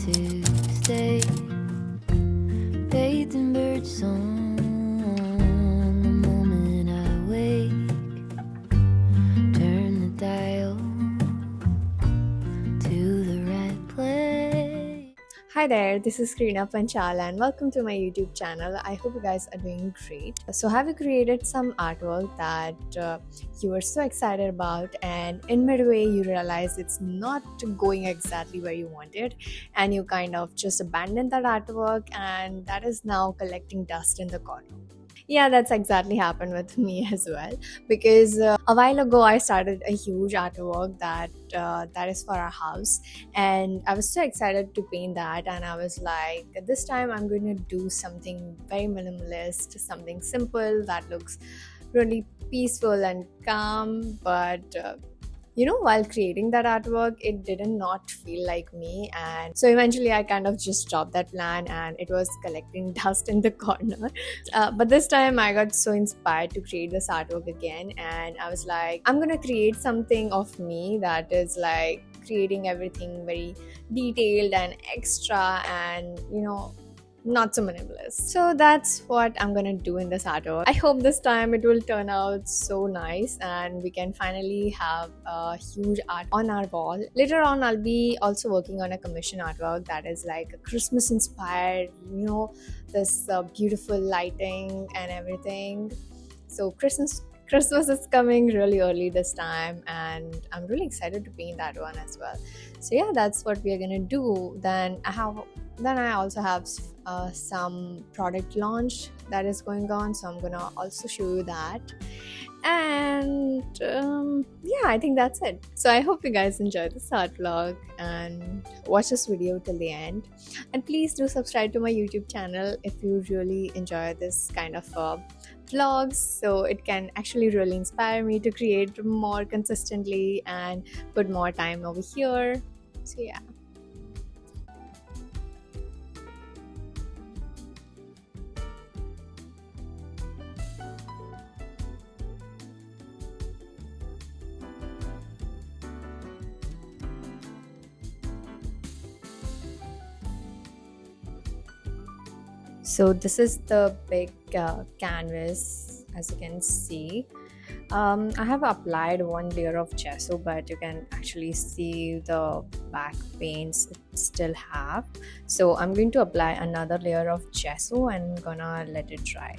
to stay. Bathed in bird song the moment I wake. Turn the dial to the right place. Hi there, this is Krina Panchal and welcome to my YouTube channel. I hope you guys are doing great. So, have you created some artwork that you were so excited about, and in midway you realize it's not going exactly where you wanted, and you kind of just abandon that artwork, and that is now collecting dust in the corner? Yeah, that's exactly happened with me as well. Because a while ago, I started a huge artwork that is for our house, and I was so excited to paint that. And I was like, this time I'm going to do something very minimalist, something simple that looks really peaceful and calm, but while creating that artwork, it did not feel like me. And so eventually I kind of just dropped that plan, and it was collecting dust in the corner. But this time I got so inspired to create this artwork again, and I was like, I'm gonna create something of me that is like creating everything very detailed and extra, and not so minimalist. So that's what I'm gonna do in this artwork. I hope this time it will turn out so nice and we can finally have a huge art on our wall. Later on, I'll be also working on a commission artwork that is like a Christmas inspired, this beautiful lighting and everything. So Christmas is coming really early this time, and I'm really excited to paint that one as well. So yeah, that's what we are gonna do. Then I also have some product launch that is going on, so I'm gonna also show you that. And yeah, I think that's it. So I hope you guys enjoyed this art vlog and watch this video till the end. And please do subscribe to my YouTube channel if you really enjoy this kind of vlogs, so it can actually really inspire me to create more consistently and put more time over here. So yeah. So this is the big canvas, as you can see. I have applied one layer of gesso, but you can actually see the back paints it still have. So I'm going to apply another layer of gesso and gonna let it dry.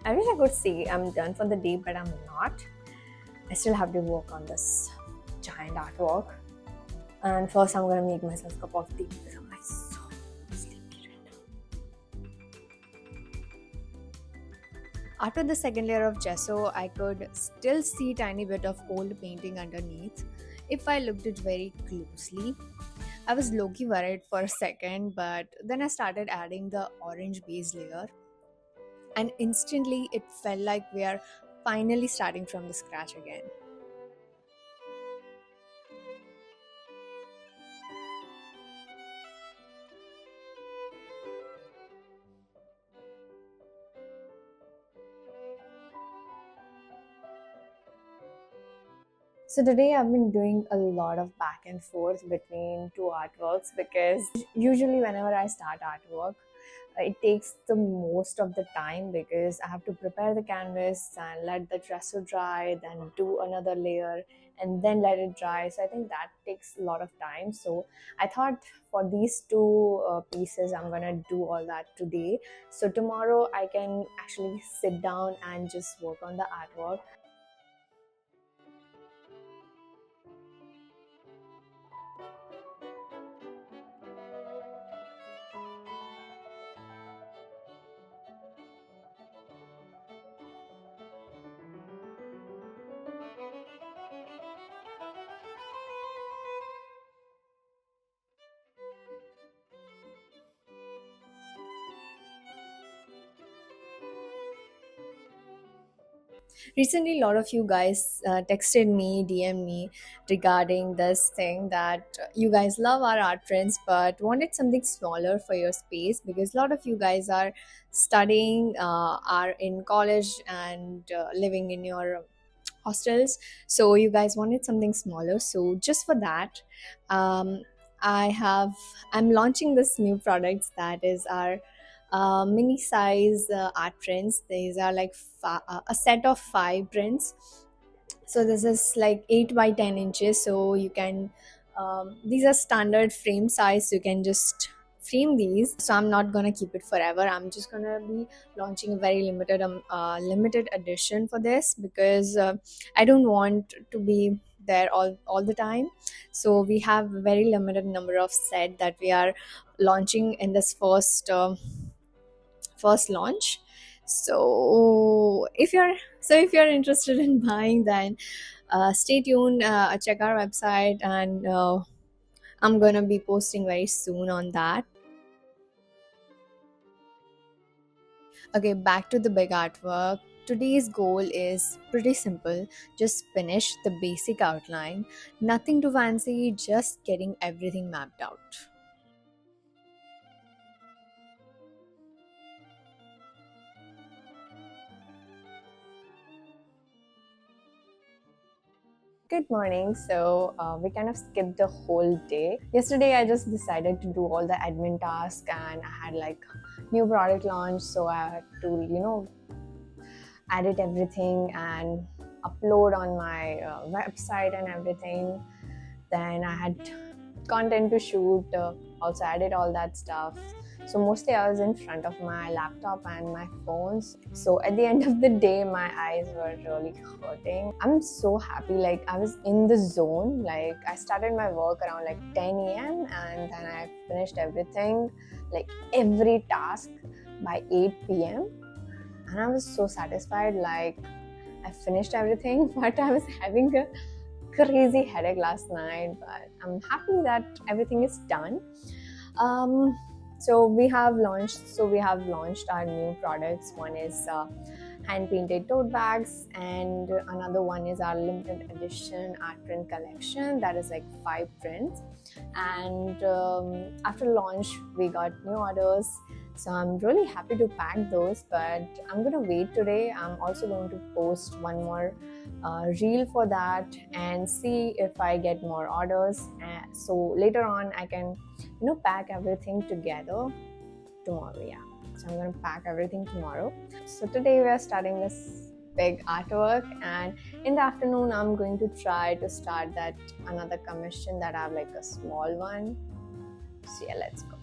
I wish I could say I'm done for the day, but I'm not. I still have to work on this giant artwork. And first, I'm gonna make myself a cup of tea because I'm like so sleepy right now. After the second layer of gesso, I could still see tiny bit of old painting underneath if I looked it very closely. I was low-key worried for a second, but then I started adding the orange base layer, and instantly it felt like we are finally starting from the scratch again. So today I've been doing a lot of back and forth between two artworks, because usually whenever I start artwork, it takes the most of the time because I have to prepare the canvas and let the gesso dry, then do another layer and then let it dry. So I think that takes a lot of time. So I thought for these two pieces, I'm gonna do all that today. So tomorrow I can actually sit down and just work on the artwork. Recently, a lot of you guys texted me, DM me regarding this thing that you guys love our art trends but wanted something smaller for your space because a lot of you guys are studying, are in college, and living in your hostels. So you guys wanted something smaller. So just for that, um, I have I'm launching this new products that is our mini size art prints. These are like a set of 5 prints. So this is like 8 by 10 inches, so you can these are standard frame size, so you can just frame these. So I'm not gonna keep it forever. I'm just gonna be launching a very limited edition for this because I don't want to be there all the time. So we have a very limited number of set that we are launching in this first launch. So if you're interested in buying, then stay tuned, check our website, and I'm gonna be posting very soon on that. Okay, back to the big artwork. Today's goal is pretty simple. Just finish the basic outline, nothing too fancy, just getting everything mapped out. Good morning. So we kind of skipped the whole day. Yesterday, I just decided to do all the admin tasks, and I had like new product launch, so I had to edit everything and upload on my website and everything. Then I had content to shoot, also edit all that stuff. So mostly I was in front of my laptop and my phones. So at the end of the day, my eyes were really hurting. I'm so happy, like I was in the zone. Like I started my work around like 10 a.m. and then I finished everything, like every task by 8 p.m. And I was so satisfied, like I finished everything, but I was having a crazy headache last night. But I'm happy that everything is done. Um, so we have launched our new products. One is hand painted tote bags, and another one is our limited edition art print collection that is like 5 prints. And after launch, we got new orders. So I'm really happy to pack those, but I'm gonna wait today. I'm also going to post one more reel for that and see if I get more orders. So later on, I can pack everything together tomorrow. Yeah, so I'm gonna pack everything tomorrow. So today we are starting this big artwork, and in the afternoon I'm going to try to start that another commission that I have, like a small one. So yeah, let's go.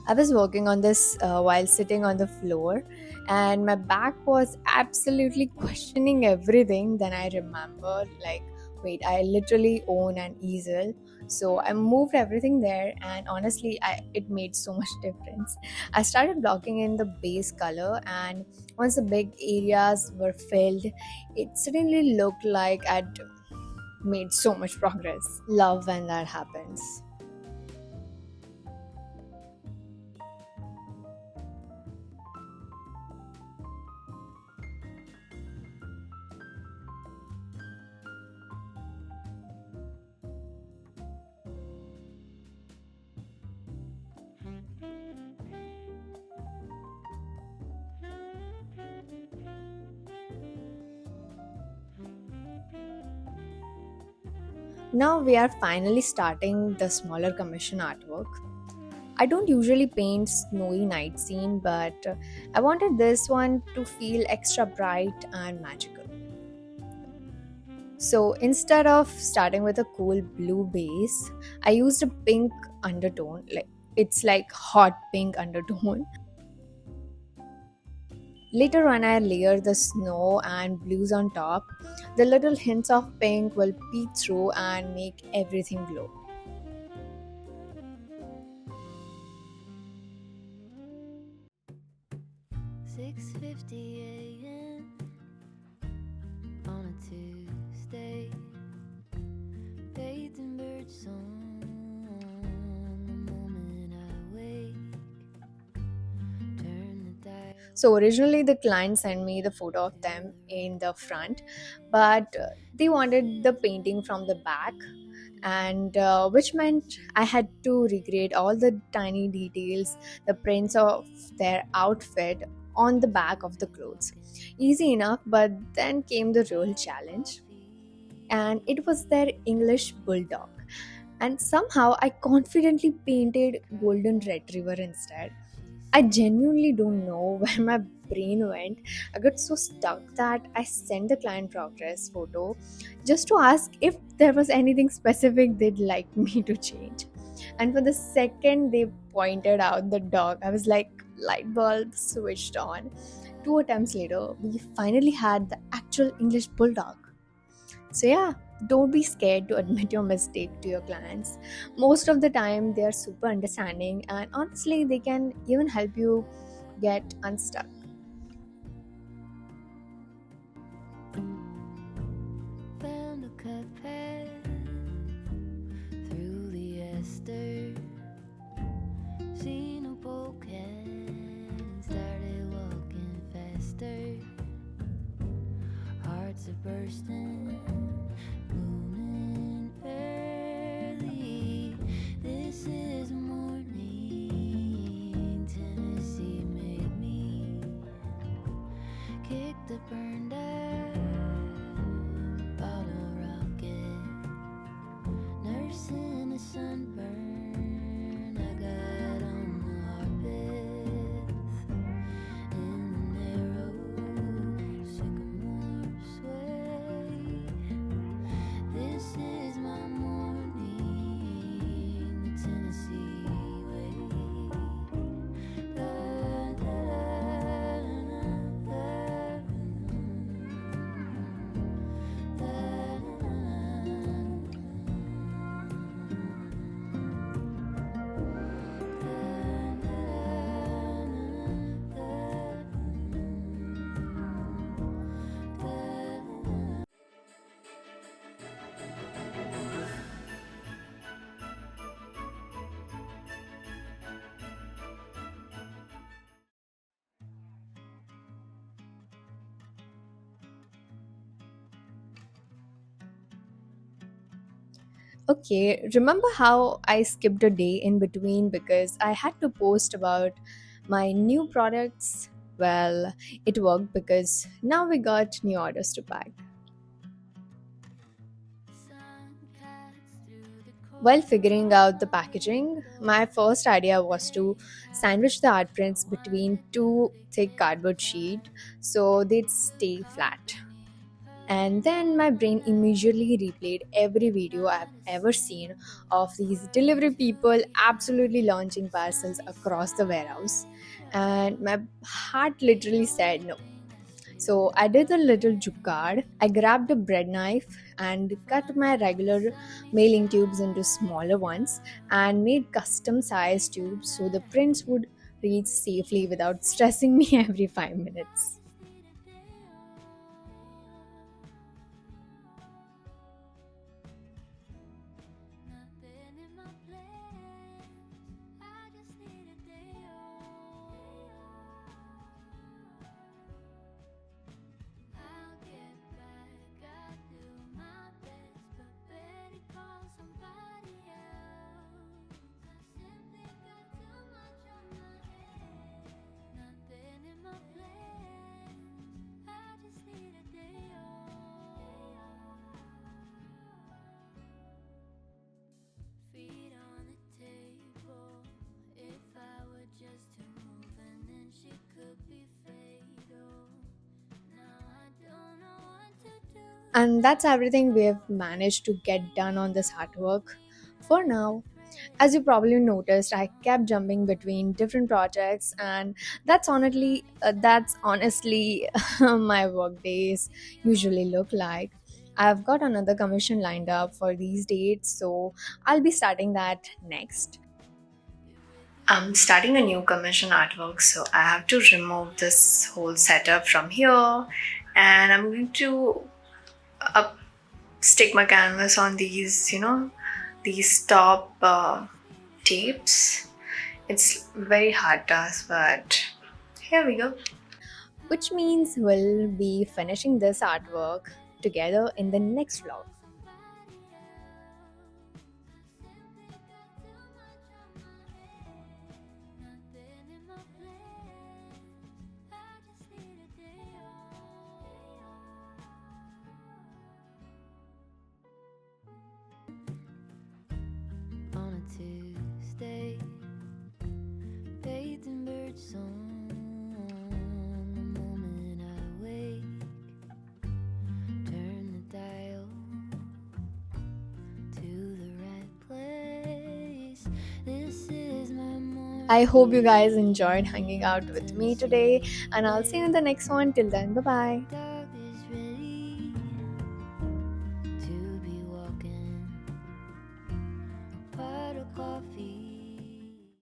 I was working on this while sitting on the floor, and my back was absolutely questioning everything. Then I remembered, like, wait, I literally own an easel. So I moved everything there, and honestly, it made so much difference. I started blocking in the base color, and once the big areas were filled, it suddenly looked like I'd made so much progress. Love when that happens. Now we are finally starting the smaller commission artwork. I don't usually paint snowy night scene, but I wanted this one to feel extra bright and magical. So instead of starting with a cool blue base, I used a pink undertone. Like it's like hot pink undertone. Later, when I layer the snow and blues on top, the little hints of pink will peek through and make everything glow. 6:50 a.m. on a Tuesday. Bathed in bird song the moment I wake. Turn the dial. So originally the client sent me the photo of them in the front, but they wanted the painting from the back, and which meant I had to recreate all the tiny details, the prints of their outfit on the back of the clothes. Easy enough, but then came the real challenge, and it was their English bulldog. And somehow I confidently painted golden retriever instead. I genuinely don't know where my brain went. I got so stuck that I sent the client progress photo just to ask if there was anything specific they'd like me to change. And for the second they pointed out the dog, I was like, light bulb switched on. Two attempts later, we finally had the actual English bulldog. So, yeah, don't be scared to admit your mistake to your clients. Most of the time, they are super understanding, and honestly, they can even help you get unstuck. Found a cut path through the Esther. Seen a polecat and started walking faster. Hearts are bursting, moving early. This is morning. Tennessee made me kick the burned out bottle rocket. Nursing a sunburn. I got on the hard path in the narrow sycamore sway. This is my morning, the Tennessee way. Da, da, Okay, remember how I skipped a day in between because I had to post about my new products? Well, it worked because now we got new orders to pack. sun cuts through the While cold figuring out the packaging, my first idea was to sandwich the art prints between two thick cardboard sheets so they'd stay flat. And then my brain immediately replayed every video I've ever seen of these delivery people absolutely launching parcels across the warehouse. And my heart literally said no. So I did a little jugaad. I grabbed a bread knife and cut my regular mailing tubes into smaller ones and made custom sized tubes so the prints would reach safely without stressing me every 5 minutes. nothing in my plans. I just need a day off. I'll get back. I do my best, but Betty calls somebody else. I simply got too much on my head. Nothing in my plans. And that's everything we have managed to get done on this artwork for now. As you probably noticed, I kept jumping between different projects, and that's honestly my work days usually look like. I've got another commission lined up for these dates, so I'll be starting that next. I'm starting a new commission artwork, so I have to remove this whole setup from here, and I'm going to up stick my canvas on these, these top tapes. It's very hard task, but here we go. Which means we'll be finishing this artwork together in the next vlog. Nothing in my place. I just need a day off. On a Tuesday, bathed in bird song. The moment I wake, turn the dial to the right place. This is my morning. I hope you guys enjoyed hanging out with me today, and I'll see you in the next one. Till then, bye bye.